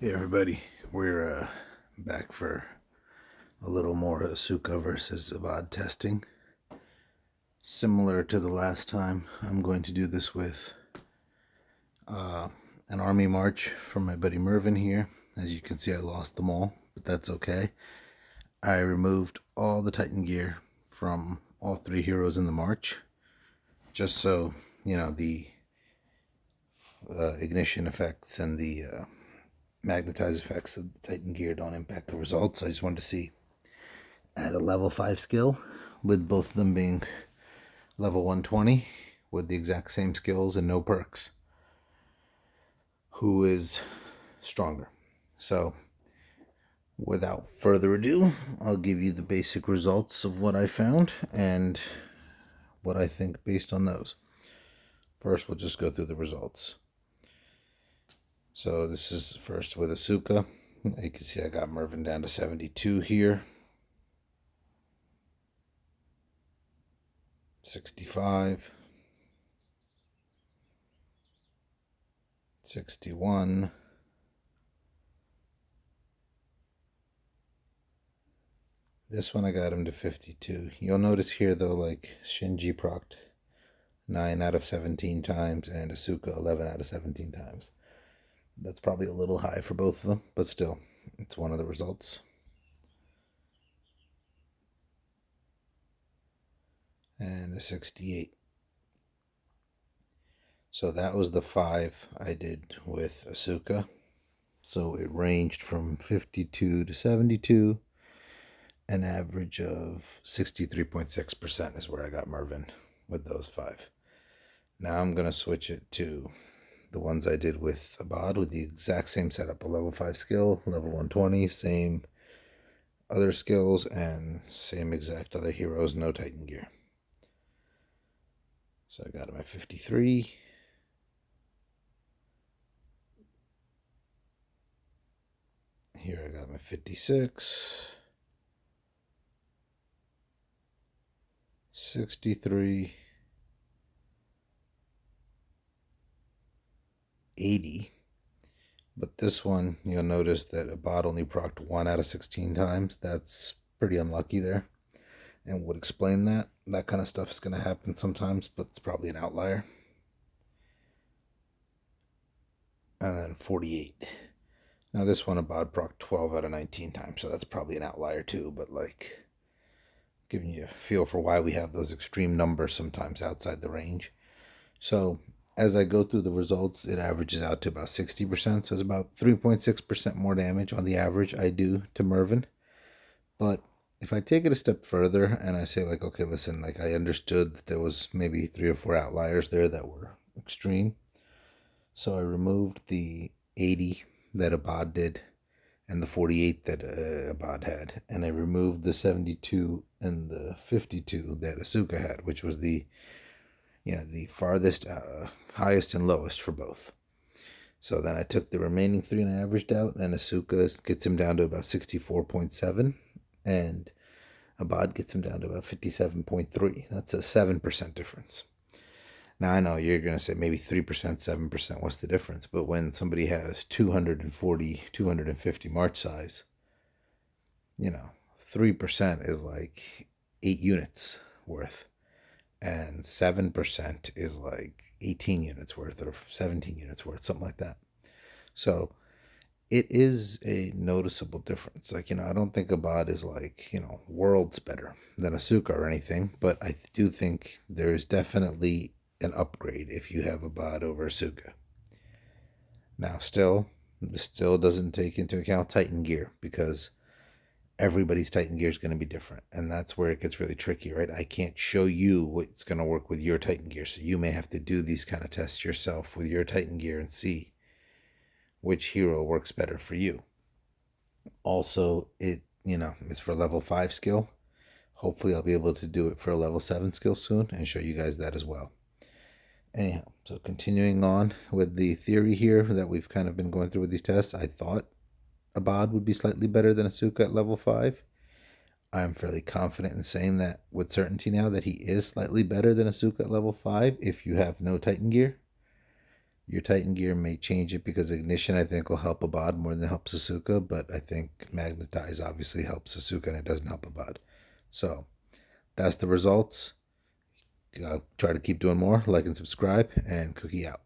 Hey everybody, we're back for a little more Asuka versus Abad testing. Similar to the last time, I'm going to do this with an army march from my buddy Mervin here. As you can see, I lost them all, but that's okay. I removed all the Titan gear from all three heroes in the march, just so, the ignition effects and the magnetize effects of the Titan gear don't impact the results. I just wanted to see at a level 5 skill, with both of them being level 120 with the exact same skills and no perks, who is stronger. So without further ado, I'll give you the basic results of what I found and what I think based on those. First, we'll just go through the results. So this is first with Asuka. You can see I got Mervin down to 72 here. 65. 61. This one I got him to 52. You'll notice here though, like Shinji procced 9 out of 17 times and Asuka 11 out of 17 times. That's probably a little high for both of them, but still, it's one of the results. And a 68. So that was the 5 I did with Asuka. So it ranged from 52 to 72. An average of 63.6% is where I got Mervin with those 5. Now I'm going to switch it to the ones I did with Abad with the exact same setup. A level 5 skill, level 120, same other skills, and same exact other heroes, no Titan gear. So I got him at 53. Here I got him at 56. 63. 80. But this one, you'll notice that Abad only procced 1 out of 16 times. That's pretty unlucky there. And would explain that. That kind of stuff is going to happen sometimes, but it's probably an outlier. And then 48. Now this one, Abad procced 12 out of 19 times, so that's probably an outlier too, but like giving you a feel for why we have those extreme numbers sometimes outside the range. So as I go through the results, it averages out to about 60%. So it's about 3.6% more damage on the average I do to Mervin. But if I take it a step further and I say, like, okay, listen, like I understood that there was maybe 3 or 4 outliers there that were extreme. So I removed the 80 that Abad did and the 48 that Abad had. And I removed the 72 and the 52 that Asuka had, which was the farthest, highest and lowest for both. So then I took the remaining 3 and I averaged out, and Asuka gets him down to about 64.7, and Abad gets him down to about 57.3. That's a 7% difference. Now I know you're going to say maybe 3%, 7%, what's the difference? But when somebody has 240, 250 march size, 3% is like 8 units worth. And 7% is like 18 units worth or 17 units worth, something like that. So it is a noticeable difference. Like, I don't think Abad is like, worlds better than Asuka or anything, but I do think there is definitely an upgrade if you have Abad over Asuka. Now, this still doesn't take into account Titan gear, because everybody's Titan gear is going to be different. And that's where it gets really tricky, right? I can't show you what's going to work with your Titan gear. So you may have to do these kind of tests yourself with your Titan gear and see which hero works better for you. Also, it's for level 5 skill. Hopefully I'll be able to do it for a level 7 skill soon and show you guys that as well. Anyhow, so continuing on with the theory here that we've kind of been going through with these tests, I thought Abad would be slightly better than Asuka at level 5. I'm fairly confident in saying that with certainty now that he is slightly better than Asuka at level 5 if you have no Titan gear. Your Titan gear may change it because ignition, I think, will help Abad more than it helps Asuka, but I think magnetize obviously helps Asuka and it doesn't help Abad. So that's the results. Try to keep doing more. Like and subscribe, and Cookie out.